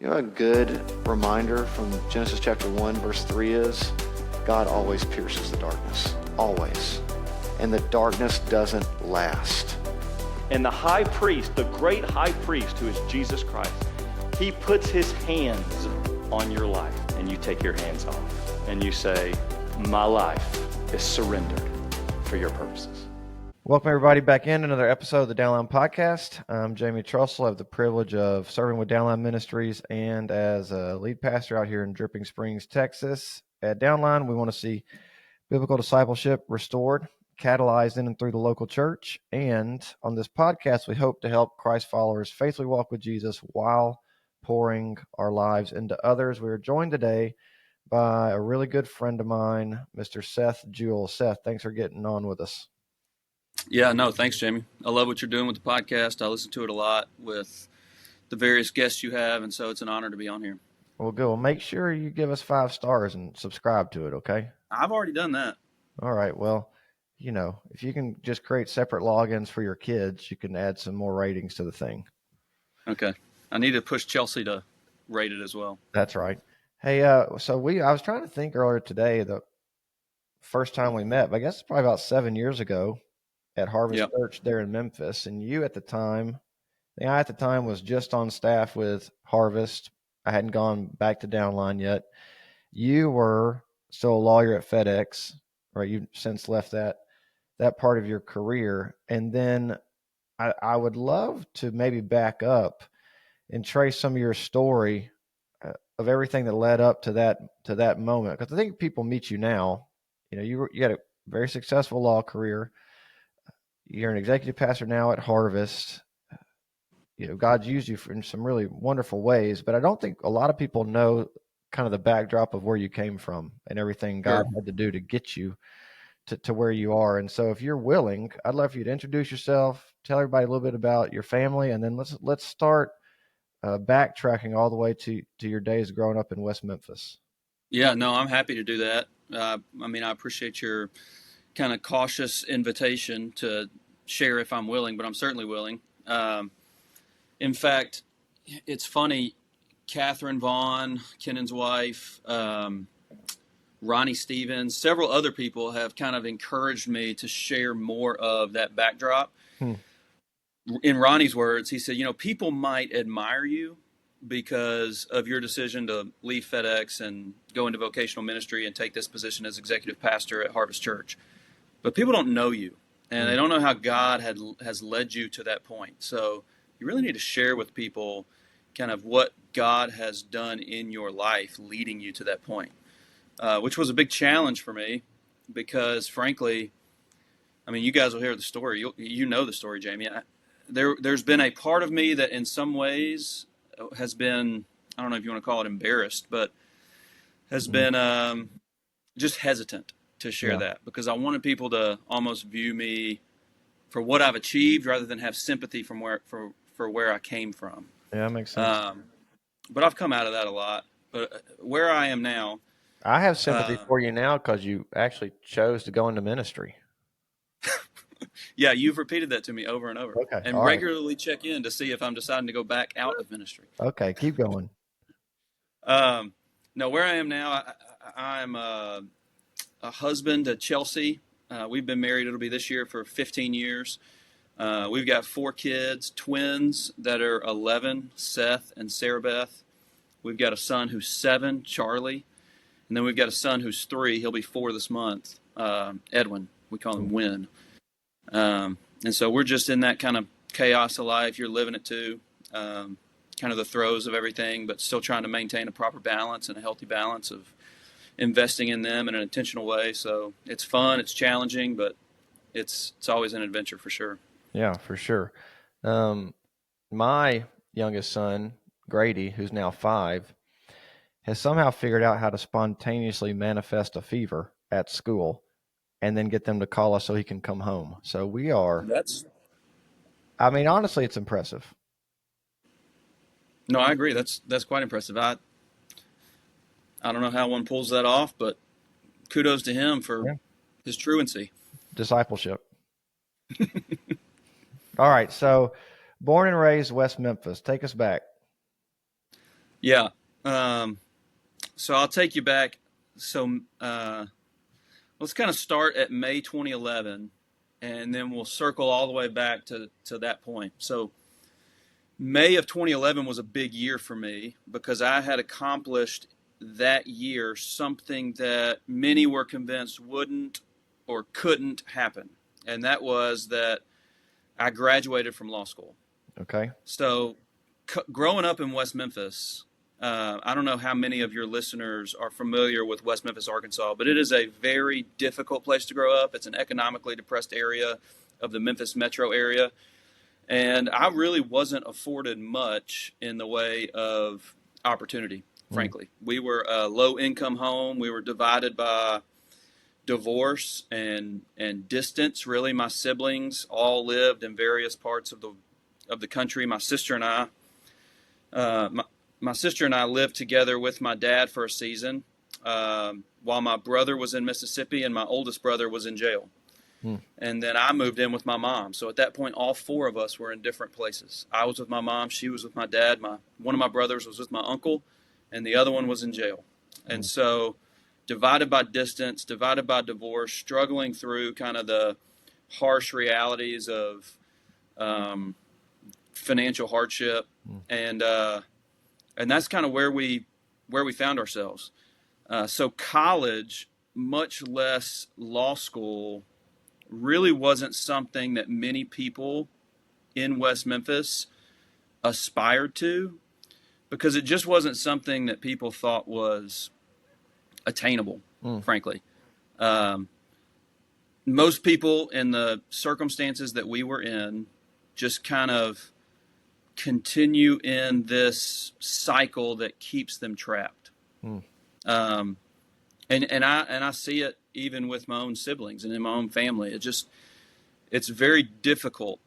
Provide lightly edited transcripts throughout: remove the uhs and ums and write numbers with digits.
You know, a good reminder from Genesis chapter 1, verse 3 is God always pierces the darkness, always. And the darkness doesn't last. And the high priest, the great high priest who is Jesus Christ, he puts his hands on your life and you take your hands off and you say, my life is surrendered for your purposes. Welcome everybody back in another episode of the Downline podcast. I'm Jamie Trussell. I have the privilege of serving with Downline Ministries and as a lead pastor out here in Dripping Springs, Texas. At Downline, we want to see biblical discipleship restored, catalyzed in and through the local church. And on this podcast, we hope to help Christ followers faithfully walk with Jesus while pouring our lives into others. We are joined today by a really good friend of mine, Mr. Seth Jewell. Seth, thanks for getting on with us. Yeah, no, thanks, Jamie. I love what you're doing with the podcast. I listen to it a lot with the various guests you have, and so it's an honor to be on here. Well, good. Well, make sure you give us 5 stars and subscribe to it, okay? I've already done that. All right. Well, you know, if you can just create separate logins for your kids, you can add some more ratings to the thing. Okay. I need to push Chelsea to rate it as well. That's right. Hey, so I was trying to think earlier today, the first time we met, but I guess it's probably about 7 years ago at Harvest Church there in Memphis. And you at the time, I at the time was just on staff with Harvest. I hadn't gone back to Downline yet. You were still a lawyer at FedEx, right? You've since left that part of your career. And then I would love to maybe back up and trace some of your story of everything that led up to that moment. Because I think people meet you now. You know, you had a very successful law career. You're an executive pastor now at Harvest. You know, God's used you in some really wonderful ways, but I don't think a lot of people know kind of the backdrop of where you came from and everything God had to do to get you to where you are. And so if you're willing, I'd love for you to introduce yourself, tell everybody a little bit about your family, and then let's start backtracking all the way to your days growing up in West Memphis. Yeah, no, I'm happy to do that. I appreciate your kind of cautious invitation to share if I'm willing, but I'm certainly willing. In fact, it's funny, Catherine Vaughn, Kennan's wife, Ronnie Stevens, several other people have kind of encouraged me to share more of that backdrop. In Ronnie's words, he said, you know, people might admire you because of your decision to leave FedEx and go into vocational ministry and take this position as executive pastor at Harvest Church. But people don't know you, and they don't know how God has led you to that point. So you really need to share with people kind of what God has done in your life leading you to that point, which was a big challenge for me because, frankly, I mean, you guys will hear the story. You know the story, Jamie. There's been a part of me that in some ways has been, I don't know if you want to call it embarrassed, but has been just hesitant to share that because I wanted people to almost view me for what I've achieved rather than have sympathy from where I came from. Yeah, that makes sense. But I've come out of that a lot. But where I am now, I have sympathy for you now because you actually chose to go into ministry. Yeah, you've repeated that to me over and over. Okay, and regularly check in to see if I'm deciding to go back out of ministry. Okay, keep going. No, where I am now, I'm a husband to Chelsea. We've been married, it'll be this year, for 15 years. We've got 4 kids, twins that are 11, Seth and Sarah Beth. We've got a son who's 7, Charlie. And then we've got a son who's 3. He'll be 4 this month, Edwin. We call him Win. And so we're just in that kind of chaos of life. You're living it too, kind of the throes of everything, but still trying to maintain a proper balance and a healthy balance of investing in them in an intentional way. So it's fun, it's challenging, but it's always an adventure for sure. Yeah, for sure. My youngest son, Grady, who's now 5, has somehow figured out how to spontaneously manifest a fever at school and then get them to call us so he can come home. So we are, I mean, honestly, it's impressive. No, I agree. That's quite impressive. I don't know how one pulls that off, but kudos to him for his truancy. Discipleship. All right. So born and raised West Memphis. Take us back. Yeah. So I'll take you back. So let's kind of start at May 2011, and then we'll circle all the way back to that point. So May of 2011 was a big year for me because I had accomplished that year something that many were convinced wouldn't or couldn't happen. And that was that I graduated from law school. Okay. So growing up in West Memphis, I don't know how many of your listeners are familiar with West Memphis, Arkansas, but it is a very difficult place to grow up. It's an economically depressed area of the Memphis metro area. And I really wasn't afforded much in the way of opportunity, frankly. We were a low-income home. We were divided by divorce and distance. Really, my siblings all lived in various parts of the country. My sister and I, my sister and I lived together with my dad for a season, while my brother was in Mississippi and my oldest brother was in jail. And then I moved in with my mom. So at that point, all four of us were in different places. I was with my mom. She was with my dad. One of my brothers was with my uncle, and the other one was in jail. And so divided by distance, divided by divorce, struggling through kind of the harsh realities of financial hardship. And that's kind of where we found ourselves. So college, much less law school, really wasn't something that many people in West Memphis aspired to, because it just wasn't something that people thought was attainable, frankly. Most people in the circumstances that we were in just kind of continue in this cycle that keeps them trapped. And I see it even with my own siblings and in my own family. It's very difficult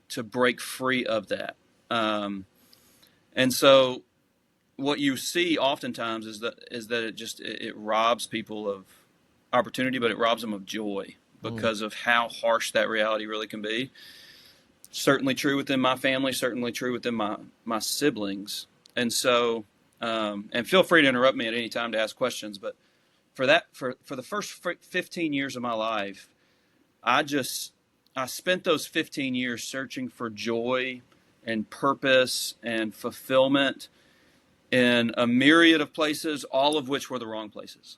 to break free of that. And so what you see oftentimes is that it robs people of opportunity, but it robs them of joy because of how harsh that reality really can be. Certainly true within my family, certainly true within my siblings. And so, and feel free to interrupt me at any time to ask questions, but for the first 15 years of my life, I spent those 15 years searching for joy and purpose and fulfillment in a myriad of places, all of which were the wrong places.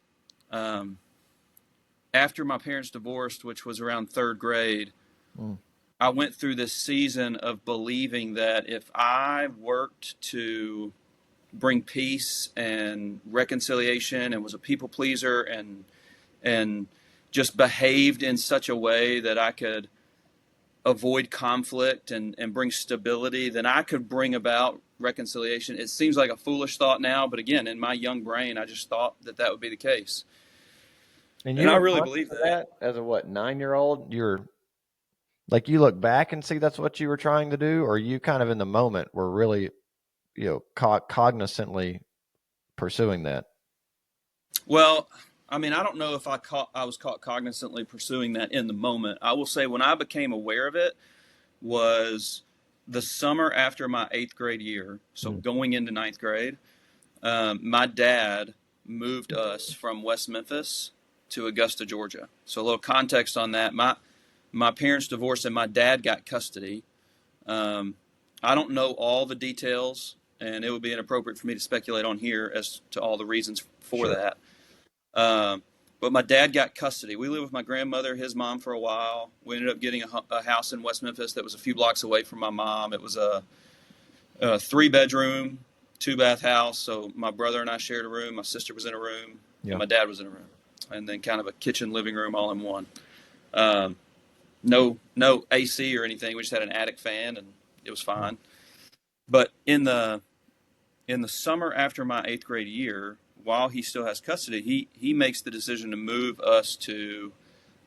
After my parents divorced, which was around third grade, I went through this season of believing that if I worked to bring peace and reconciliation and was a people pleaser and just behaved in such a way that I could avoid conflict and bring stability, then I could bring about reconciliation. It seems like a foolish thought now, but again, in my young brain, I just thought that would be the case. And I really believe that. As a 9-year-old, you look back and see that's what you were trying to do, or you kind of in the moment were really, cognizantly pursuing that? Well, I mean, I don't know if I was caught cognizantly pursuing that in the moment. I will say when I became aware of it was the summer after my 8th grade year. So going into 9th grade, my dad moved us from West Memphis to Augusta, Georgia. So a little context on that. My parents divorced and my dad got custody. I don't know all the details, and it would be inappropriate for me to speculate on here as to all the reasons for that. But my dad got custody. We lived with my grandmother, his mom, for a while. We ended up getting a house in West Memphis that was a few blocks away from my mom. It was a 3-bedroom, 2-bath house. So my brother and I shared a room. My sister was in a room, and my dad was in a room. And then kind of a kitchen, living room all in one. No AC or anything. We just had an attic fan, and it was fine. But in the summer after my 8th grade year, while he still has custody, he makes the decision to move us to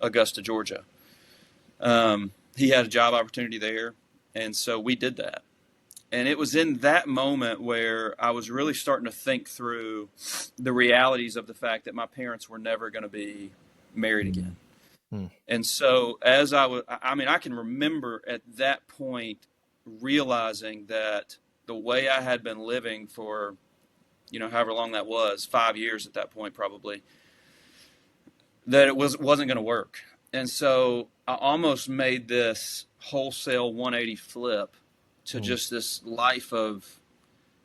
Augusta, Georgia. He had a job opportunity there, and so we did that. And it was in that moment where I was really starting to think through the realities of the fact that my parents were never going to be married again. And so as I can remember at that point realizing that the way I had been living for however long that was, 5 years at that point probably, that it wasn't going to work. And so I almost made this wholesale 180 flip to just this life of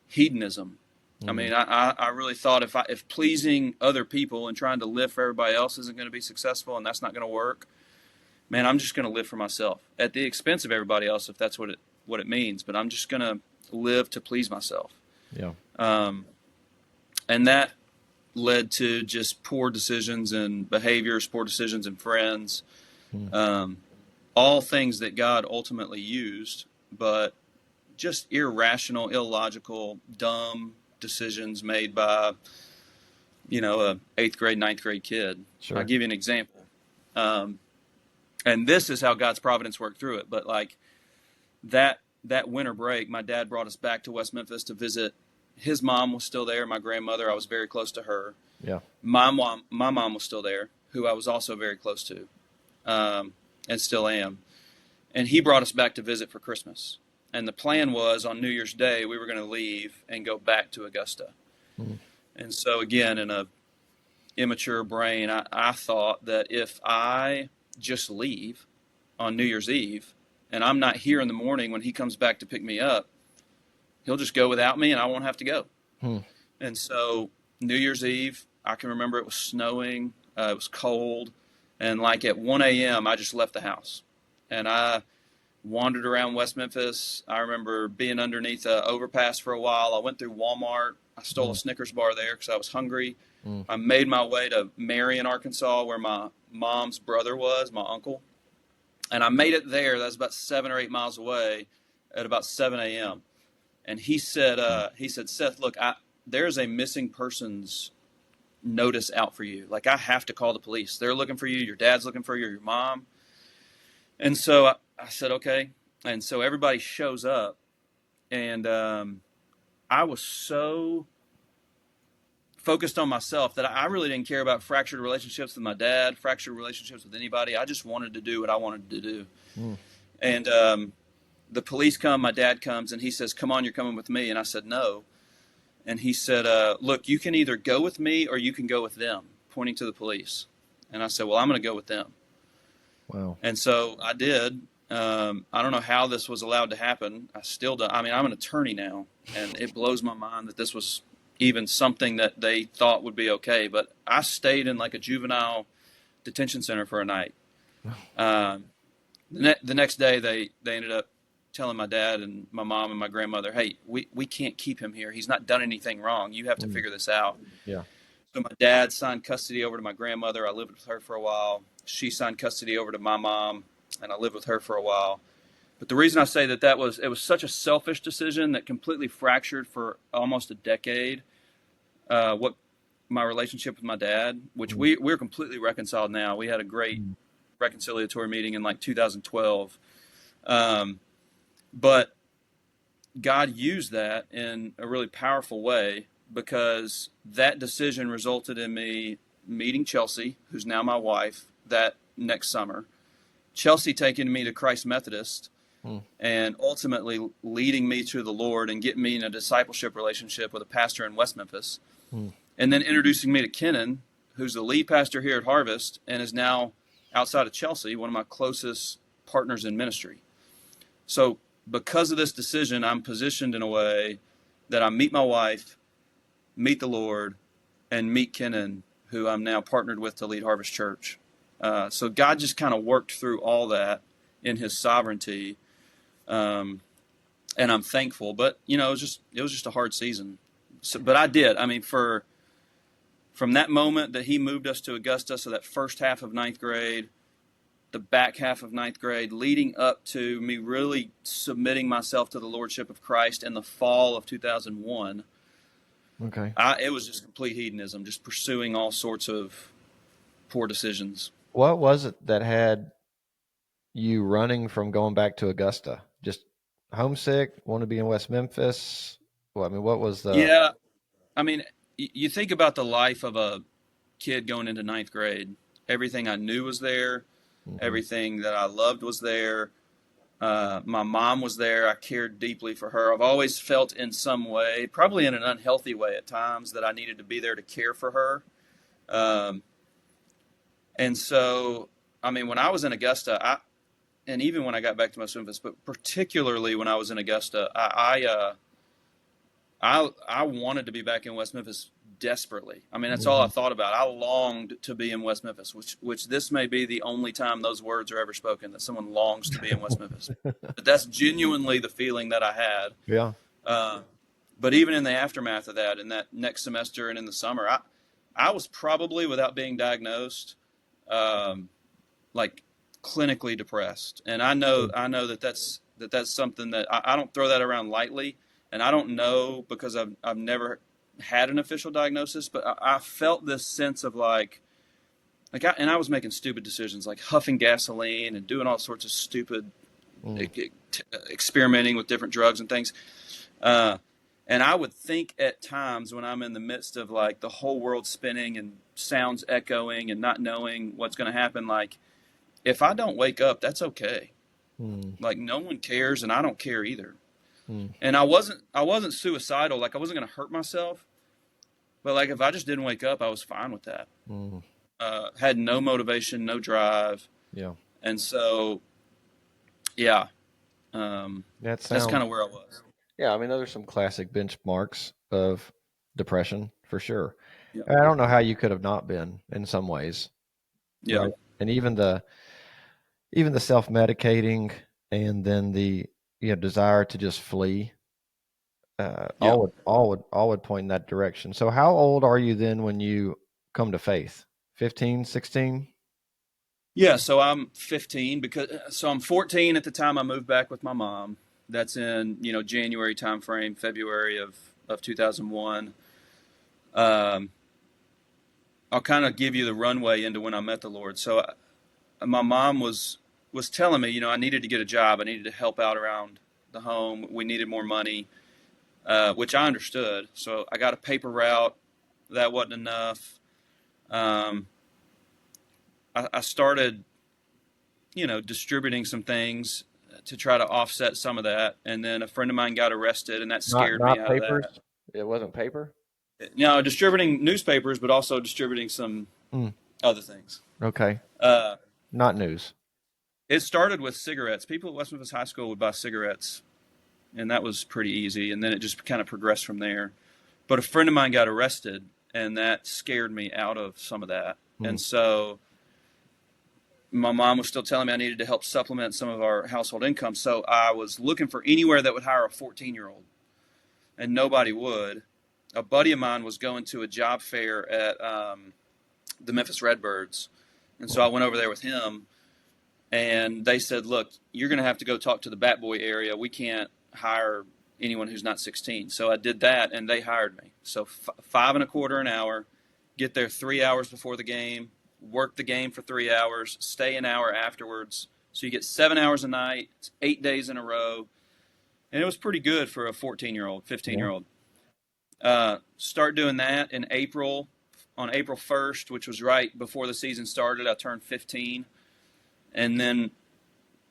hedonism. I mean, I really thought if pleasing other people and trying to live for everybody else isn't going to be successful and that's not going to work, man, I'm just going to live for myself at the expense of everybody else, if that's what it means. But I'm just going to live to please myself. Yeah. And that led to just poor decisions and behaviors, poor decisions and friends, all things that God ultimately used, but just irrational, illogical, dumb decisions made by, a 8th grade, 9th grade kid. Sure. I'll give you an example. And this is how God's providence worked through it. But like that winter break, my dad brought us back to West Memphis to visit. His mom was still there. My grandmother, I was very close to her. Yeah. My mom was still there, who I was also very close to, and still am. And he brought us back to visit for Christmas. And the plan was on New Year's Day, we were going to leave and go back to Augusta. And so again, in a immature brain, I thought that if I just leave on New Year's Eve and I'm not here in the morning when he comes back to pick me up, he'll just go without me and I won't have to go. And so New Year's Eve, I can remember it was snowing, it was cold, and like at 1 a.m. I just left the house and I wandered around West Memphis. I remember being underneath an overpass for a while. I went through Walmart. I stole a Snickers bar there because I was hungry. I made my way to Marion, Arkansas, where my mom's brother was, my uncle. And I made it there. That was about 7 or 8 miles away at about 7 a.m. And he said, Seth, look, there's a missing persons notice out for you. Like, I have to call the police. They're looking for you. Your dad's looking for you, your mom. And so I said, okay. And so everybody shows up. And I was so focused on myself that I really didn't care about fractured relationships with my dad, fractured relationships with anybody. I just wanted to do what I wanted to do. And the police come, my dad comes, and he says, come on, you're coming with me. And I said, no. And he said, look, you can either go with me or you can go with them, pointing to the police. And I said, well, I'm going to go with them. Wow. And so I did. I don't know how this was allowed to happen. I still don't. I mean, I'm an attorney now, and it blows my mind that this was even something that they thought would be okay. But I stayed in like a juvenile detention center for a night. The next day, they ended up telling my dad and my mom and my grandmother, hey, we can't keep him here. He's not done anything wrong. You have to figure this out. Yeah. So my dad signed custody over to my grandmother. I lived with her for a while. She signed custody over to my mom, and I lived with her for a while. But the reason I say it was such a selfish decision that completely fractured for almost a decade what my relationship with my dad, which we're completely reconciled now. We had a great reconciliatory meeting in like 2012. But God used that in a really powerful way because that decision resulted in me meeting Chelsea, who's now my wife, that next summer. Chelsea taking me to Christ Methodist and ultimately leading me to the Lord and getting me in a discipleship relationship with a pastor in West Memphis. And then introducing me to Kenan, who's the lead pastor here at Harvest and is now outside of Chelsea, one of my closest partners in ministry. So because of this decision, I'm positioned in a way that I meet my wife, meet the Lord, and meet Kenan, who I'm now partnered with to lead Harvest Church. So God just kind of worked through all that in his sovereignty. And I'm thankful, but it was just a hard season. So, but I did. I mean, from that moment that he moved us to Augusta, so that first half of 9th grade, the back half of 9th grade, leading up to me really submitting myself to the Lordship of Christ in the fall of 2001. Okay. It was just complete hedonism, just pursuing all sorts of poor decisions. What was it that had you running from going back to Augusta? Just homesick, want to be in West Memphis? Well, I mean, what was the... Yeah. I mean, you think about the life of a kid going into 9th grade. Everything I knew was there. Everything that I loved was there. My mom was there. I cared deeply for her. I've always felt in some way, probably in an unhealthy way at times, that I needed to be there to care for her. And so, I mean, when I was in Augusta, and even when I got back to West Memphis, but particularly when I was in Augusta, I wanted to be back in West Memphis desperately. I mean, that's all I thought about. I longed to be in West Memphis, which this may be the only time those words are ever spoken, that someone longs to be in West Memphis. But that's genuinely the feeling that I had. Yeah. But even in the aftermath of that, in that next semester and in the summer, I was probably, without being diagnosed, like clinically depressed. And I know that's something that I don't throw that around lightly. And I don't know, because I've never had an official diagnosis, but I felt this sense of and I was making stupid decisions, like huffing gasoline and doing all sorts of stupid experimenting with different drugs and things. And I would think at times, when I'm in the midst of like the whole world spinning and sounds echoing and not knowing what's going to happen, like, if I don't wake up, that's okay. Like, no one cares, and I don't care either. And I wasn't suicidal. Like, I wasn't going to hurt myself, but like, if I just didn't wake up, I was fine with that. Had no motivation, no drive. Yeah. And so, yeah, that's kind of where I was. Yeah. I mean, those are some classic benchmarks of depression for sure. Yeah. And I don't know how you could have not been in some ways. Yeah. Right? And even the self-medicating, and then the desire to just flee, all would point in that direction. So how old are you then when you come to faith? 15, 16? Yeah, so I'm 15 so I'm 14 at the time I moved back with my mom. That's in, January timeframe, February of 2001. I'll kind of give you the runway into when I met the Lord. So my mom was telling me, I needed to get a job. I needed to help out around the home. We needed more money, which I understood. So I got a paper route. That wasn't enough. I started, distributing some things to try to offset some of that. And then a friend of mine got arrested, and that scared me out papers? of that. It wasn't paper? No, distributing newspapers, but also distributing some other things. Okay. Not news. It started with cigarettes. People at West Memphis High School would buy cigarettes, and that was pretty easy. And then it just kind of progressed from there. But a friend of mine got arrested, and that scared me out of some of that. And so my mom was still telling me I needed to help supplement some of our household income. So I was looking for anywhere that would hire a 14-year-old, and nobody would. A buddy of mine was going to a job fair at the Memphis Redbirds. And so I went over there with him, and they said, look, you're going to have to go talk to the Bat Boy area. We can't hire anyone who's not 16. So I did that, and they hired me. So $5.25 an hour, get there 3 hours before the game, work the game for 3 hours, stay an hour afterwards. So you get 7 hours a night, 8 days in a row. And it was pretty good for a 14-year-old, 15-year-old. Start doing that in April. On April 1st, which was right before the season started, I turned 15. And then,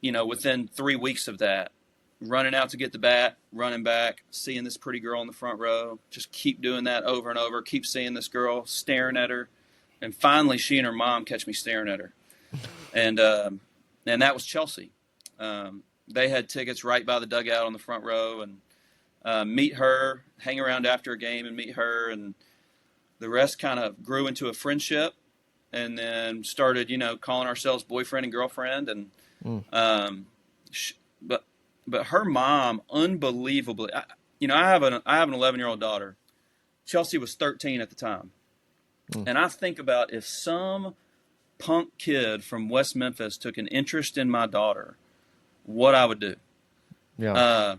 within 3 weeks of that, running out to get the bat, running back, seeing this pretty girl in the front row, just keep doing that over and over, keep seeing this girl, staring at her. And finally, she and her mom catch me staring at her. And that was Chelsea. They had tickets right by the dugout on the front row, and meet her, hang around after a game and meet her. And the rest kind of grew into a friendship, and then started, calling ourselves boyfriend and girlfriend. And but her mom, unbelievably, I have an 11-year-old daughter. Chelsea was 13 at the time. And I think about if some punk kid from West Memphis took an interest in my daughter, what I would do. Yeah.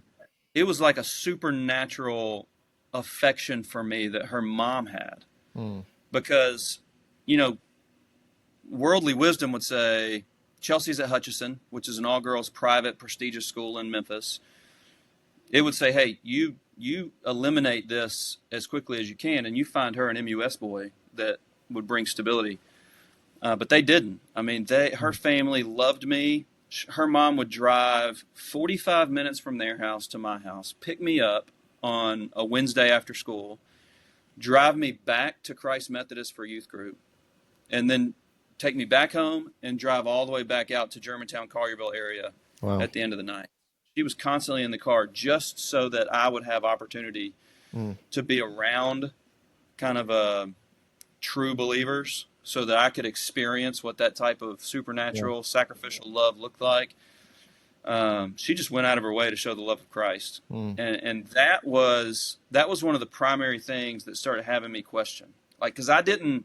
It was like a supernatural affection for me that her mom had. Because, worldly wisdom would say Chelsea's at Hutchinson, which is an all-girls private prestigious school in Memphis. It would say, hey, you eliminate this as quickly as you can, and you find her an MUS boy that would bring stability. But they didn't. I mean, her family loved me. her mom would drive 45 minutes from their house to my house, pick me up on a Wednesday after school, drive me back to Christ Methodist for youth group, and then take me back home and drive all the way back out to Germantown, Collierville area at the end of the night. She was constantly in the car just so that I would have opportunity to be around kind of true believers, so that I could experience what that type of supernatural, sacrificial love looked like. She just went out of her way to show the love of Christ. And that was one of the primary things that started having me question. Like, because I didn't,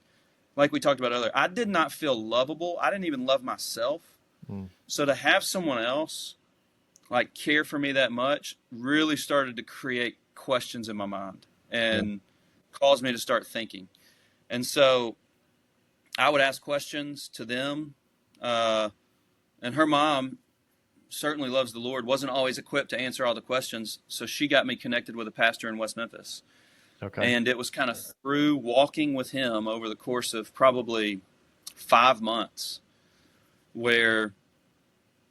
like we talked about earlier, I did not feel lovable. I didn't even love myself. So to have someone else like care for me that much really started to create questions in my mind and caused me to start thinking. And so I would ask questions to them. And her mom certainly loves the Lord, wasn't always equipped to answer all the questions. So she got me connected with a pastor in West Memphis. Okay. And it was kind of through walking with him over the course of probably 5 months where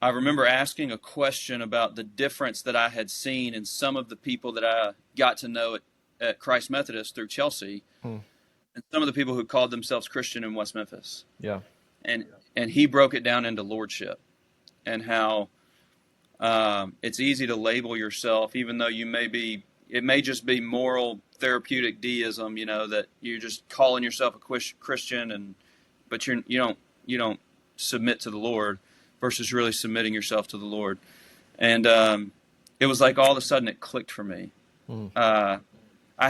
I remember asking a question about the difference that I had seen in some of the people that I got to know at Christ Methodist through Chelsea, and some of the people who called themselves Christian in West Memphis. Yeah. And he broke it down into lordship and how it's easy to label yourself, even though it may just be moral therapeutic deism, that you're just calling yourself a Christian, but you don't submit to the Lord versus really submitting yourself to the Lord. And it was like all of a sudden it clicked for me. I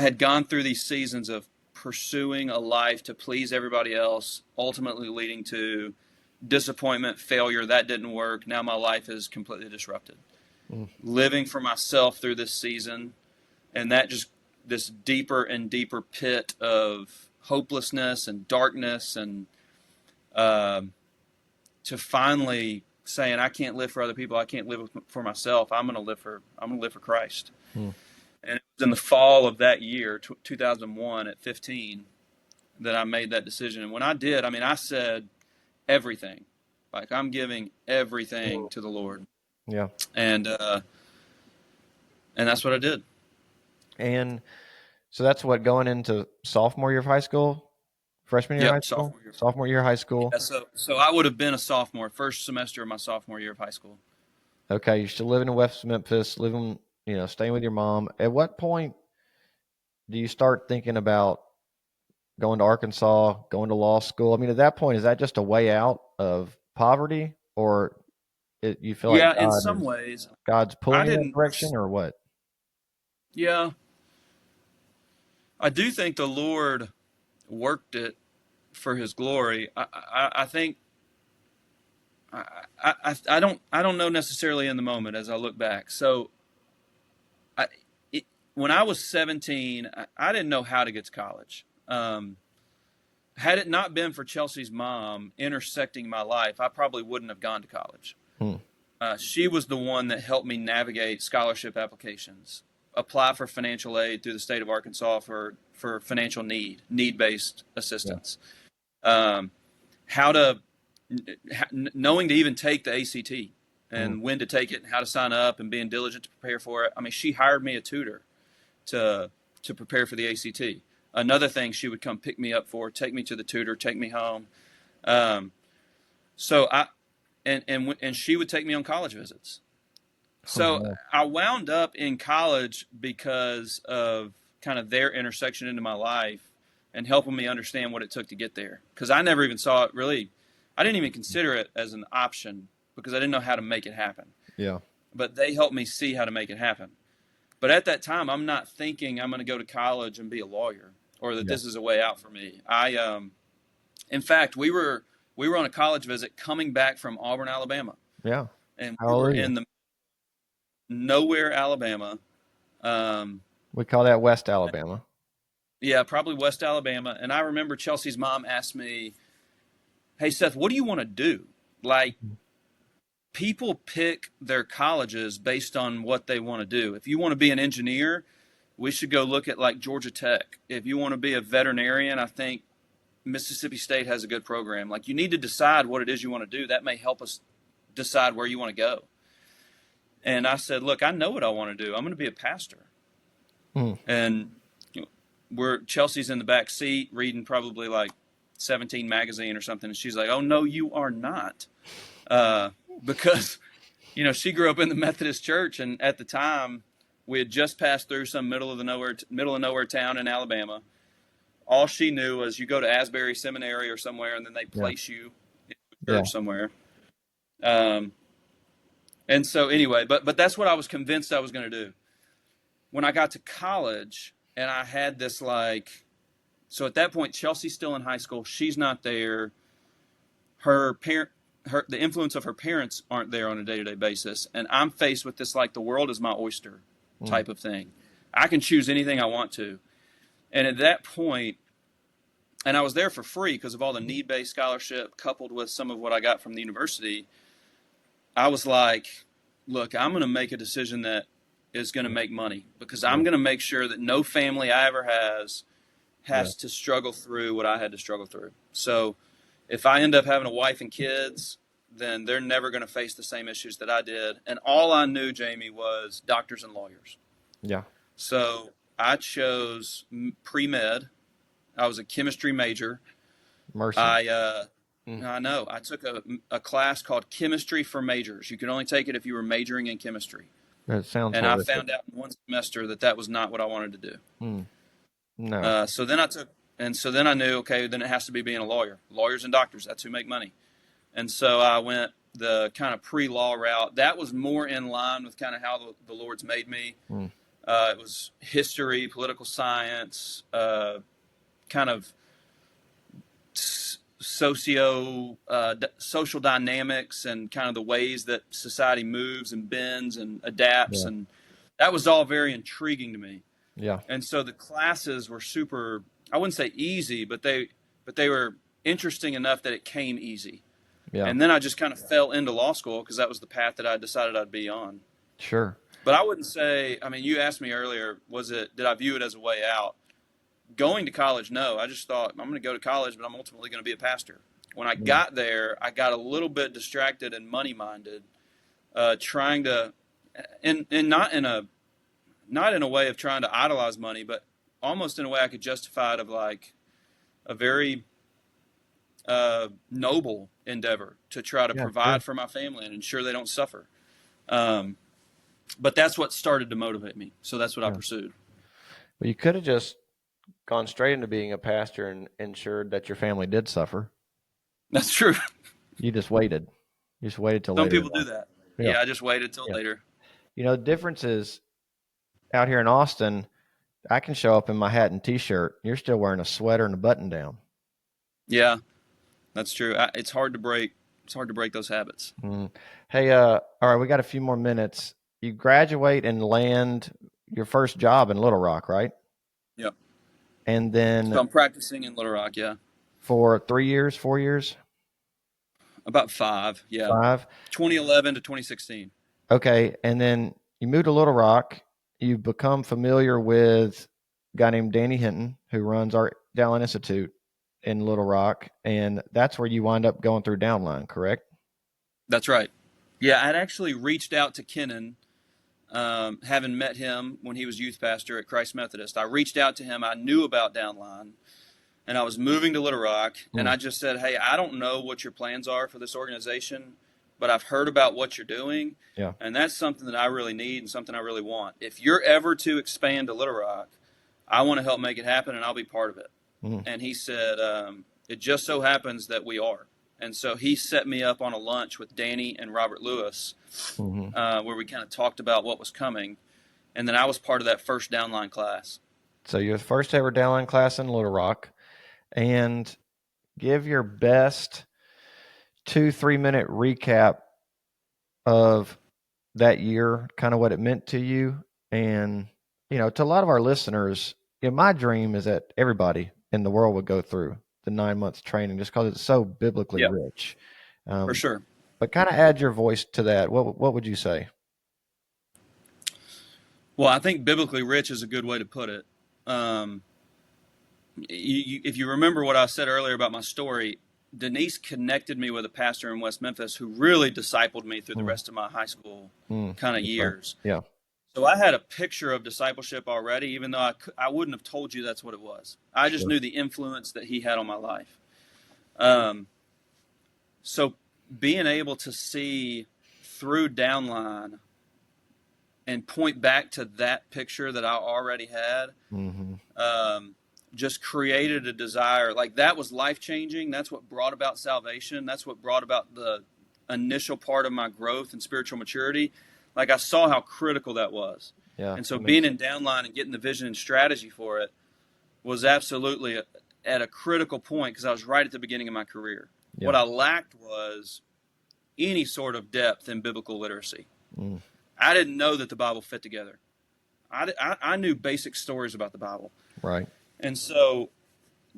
had gone through these seasons of pursuing a life to please everybody else, ultimately leading to disappointment, failure. That didn't work. Now my life is completely disrupted. Living for myself through this season, and that just this deeper and deeper pit of hopelessness and darkness, and to finally saying, I can't live for other people. I can't live for myself. I'm going to live for Christ. And it was in the fall of that year, 2001, at 15, that I made that decision. And when I did, I said everything. Like, I'm giving everything to the Lord. Yeah. And that's what I did. And so that's what, going into sophomore year of high school? Freshman year of high school? Sophomore year of high school. Yeah, so I would have been a sophomore, first semester of my sophomore year of high school. Okay, you're still living in West Memphis, staying with your mom. At what point do you start thinking about going to Arkansas, going to law school? At that point, is that just a way out of poverty, or you feel like in some ways God's pulling you in that direction, or what? Yeah, I do think the Lord worked it for His glory. I think I don't know necessarily in the moment as I look back. So when I was 17, I didn't know how to get to college. Had it not been for Chelsea's mom intersecting my life, I probably wouldn't have gone to college. She was the one that helped me navigate scholarship applications, apply for financial aid through the state of Arkansas for financial need-based assistance. Knowing to even take the ACT and when to take it and how to sign up and being diligent to prepare for it. She hired me a tutor to prepare for the ACT. Another thing she would come pick me up for, take me to the tutor, take me home. So she would take me on college visits. So I wound up in college because of kind of their intersection into my life and helping me understand what it took to get there. Because I never even saw it really. I didn't even consider it as an option because I didn't know how to make it happen. Yeah. But they helped me see how to make it happen. But at that time, I'm not thinking I'm going to go to college and be a lawyer or that this is a way out for me. In fact, we were on a college visit coming back from Auburn, Alabama. Yeah. And we were in the nowhere, Alabama. We call that West Alabama. Yeah, probably West Alabama. And I remember Chelsea's mom asked me, hey, Seth, what do you want to do? Like, people pick their colleges based on what they want to do. If you want to be an engineer, we should go look at like Georgia Tech. If you want to be a veterinarian, I think Mississippi State has a good program. Like, you need to decide what it is you want to do. That may help us decide where you want to go. And I said, look, I know what I want to do. I'm going to be a pastor. And Chelsea's in the back seat reading probably like 17 magazine or something. And she's like, oh, no, you are not. Because, she grew up in the Methodist church. And at the time, we had just passed through some middle of nowhere town in Alabama. All she knew was you go to Asbury Seminary or somewhere, and then they place you in a church somewhere. And so anyway, but that's what I was convinced I was going to do. When I got to college and I had this so at that point, Chelsea's still in high school. She's not there. The influence of her parents aren't there on a day-to-day basis. And I'm faced with this, the world is my oyster type of thing. I can choose anything I want to. And at that point, and I was there for free because of all the need-based scholarship coupled with some of what I got from the university. I was like, look, I'm going to make a decision that is going to make money because I'm going to make sure that no family I ever has to struggle through what I had to struggle through. So if I end up having a wife and kids, then they're never going to face the same issues that I did. And all I knew, Jamie, was doctors and lawyers. Yeah. So I chose pre-med. I was a chemistry major. Mercy. I know. I took a class called Chemistry for Majors. You could only take it if you were majoring in chemistry. That sounds And horrific. I found out in one semester that was not what I wanted to do. No. So then I knew, okay, then it has to be being a lawyer. Lawyers and doctors, that's who make money. And so I went the kind of pre-law route. That was more in line with kind of how the Lord's made me. It was history, political science, kind of social dynamics and kind of the ways that society moves and bends and adapts. And that was all very intriguing to me. Yeah. And so the classes were super, I wouldn't say easy, but they were interesting enough that it came easy. Yeah. And then I just kind of fell into law school because that was the path that I decided I'd be on. Sure. But I wouldn't say, you asked me earlier, did I view it as a way out? Going to college, no. I just thought, I'm going to go to college, but I'm ultimately going to be a pastor. When I got there, I got a little bit distracted and money-minded, trying to, and not in a way of trying to idolize money, but almost in a way I could justify it of a very noble endeavor to try to provide for my family and ensure they don't suffer. But that's what started to motivate me. So that's what I pursued. Well, you could have just gone straight into being a pastor and ensured that your family did suffer. That's true. You just waited. You just waited till Some later. Some people do that. Yeah, I just waited till later. The difference is out here in Austin, I can show up in my hat and T-shirt. You're still wearing a sweater and a button down. Yeah, that's true. It's hard to break. It's hard to break those habits. Hey, all right, we got a few more minutes. You graduate and land your first job in Little Rock, right? Yep. And then so I'm practicing in Little Rock, for 3 years, 4 years? About 5, 2011 to 2016. Okay, and then you moved to Little Rock. You've become familiar with a guy named Danny Hinton, who runs our Downline Institute in Little Rock, and that's where you wind up going through Downline, correct? That's right. Yeah, I'd actually reached out to Kennan, having met him when he was youth pastor at Christ Methodist. I reached out to him. I knew about Downline, and I was moving to Little Rock, and I just said, hey, I don't know what your plans are for this organization, but I've heard about what you're doing, and that's something that I really need and something I really want. If you're ever to expand to Little Rock, I want to help make it happen, and I'll be part of it. And he said, it just so happens that we are. And so he set me up on a lunch with Danny and Robert Lewis, where we kind of talked about what was coming. And then I was part of that first Downline class. So you're the first ever Downline class in Little Rock. And give your best 2-3 minute recap of that year, kind of what it meant to you. And, to a lot of our listeners, my dream is that everybody in the world would go through the 9 months training just because it's so biblically rich. For sure. But kind of add your voice to that. What would you say? Well, I think biblically rich is a good way to put it. If you remember what I said earlier about my story, Denise connected me with a pastor in West Memphis who really discipled me through the rest of my high school kind of years. Yeah. So I had a picture of discipleship already, even though I wouldn't have told you that's what it was. I just knew the influence that he had on my life. So being able to see through Downline and point back to that picture that I already had, just created a desire. Like, that was life-changing. That's what brought about salvation. That's what brought about the initial part of my growth and spiritual maturity. Like, I saw how critical that was. Yeah. And so being in Downline and getting the vision and strategy for it was absolutely at a critical point, because I was right at the beginning of my career. Yeah. What I lacked was any sort of depth in biblical literacy. I didn't know that the Bible fit together. I knew basic stories about the Bible. Right. And so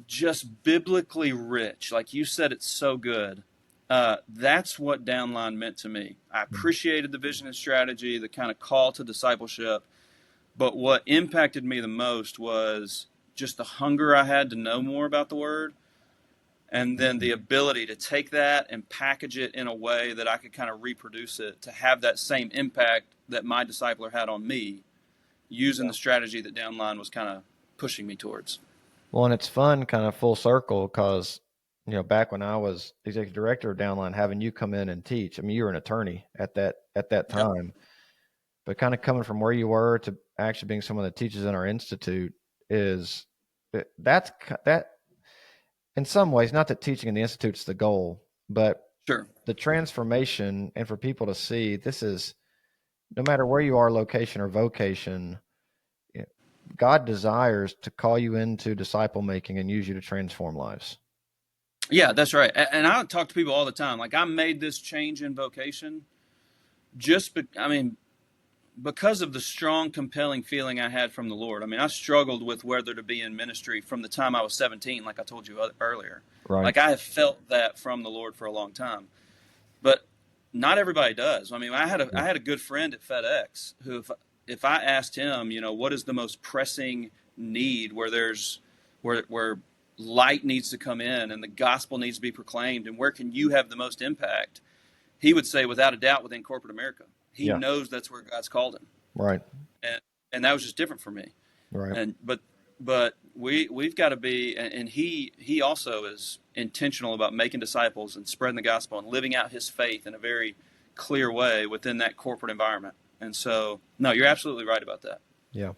just biblically rich, like you said, it's so good. That's what Downline meant to me. I appreciated the vision and strategy, the kind of call to discipleship. But what impacted me the most was just the hunger I had to know more about the Word, and then the ability to take that and package it in a way that I could kind of reproduce it to have that same impact that my discipler had on me, using the strategy that Downline was kind of pushing me towards. Well, and it's fun, kind of full circle, because, you know, back when I was executive director of Downline, having you come in and teach, I mean, you were an attorney at that time, but kind of coming from where you were to actually being someone that teaches in our institute that in some ways, not that teaching in the institute's the goal, but the transformation, and for people to see, this is, no matter where you are, location or vocation, God desires to call you into disciple making and use you to transform lives. Yeah, that's right. And I talk to people all the time. Like, I made this change in vocation because of the strong, compelling feeling I had from the Lord. I mean, I struggled with whether to be in ministry from the time I was 17, like I told you earlier. Right. Like, I have felt that from the Lord for a long time. But not everybody does. I mean, I had a good friend at FedEx who, if I asked him, you know, what is the most pressing need where light needs to come in and the gospel needs to be proclaimed, and where can you have the most impact, he would say, without a doubt, within corporate America. He knows that's where God's called him. Right. And that was just different for me. Right. But we've got to be, and he also is intentional about making disciples and spreading the gospel and living out his faith in a very clear way within that corporate environment. And so, no, you're absolutely right about that. Yeah.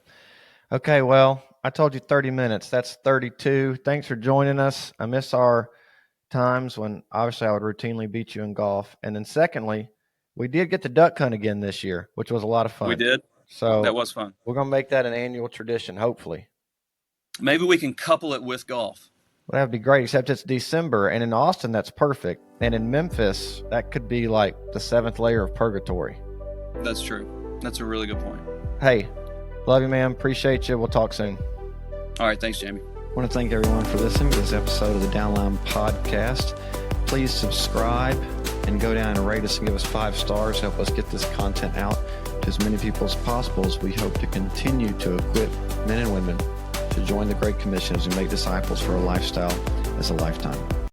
Okay, well, I told you 30 minutes. That's 32. Thanks for joining us. I miss our times when obviously I would routinely beat you in golf. And then secondly, we did get to duck hunt again this year, which was a lot of fun. We did. So that was fun. We're going to make that an annual tradition, hopefully. Maybe we can couple it with golf. Well, that would be great, except it's December. And in Austin, that's perfect. And in Memphis, that could be like the 7th layer of purgatory. That's true. That's a really good point. Hey, love you, man. Appreciate you. We'll talk soon. All right. Thanks, Jamie. I want to thank everyone for listening to this episode of the Downline podcast. Please subscribe and go down and rate us and give us 5 stars. Help us get this content out to as many people as possible, as we hope to continue to equip men and women to join the Great Commission as we make disciples for a lifestyle as a lifetime.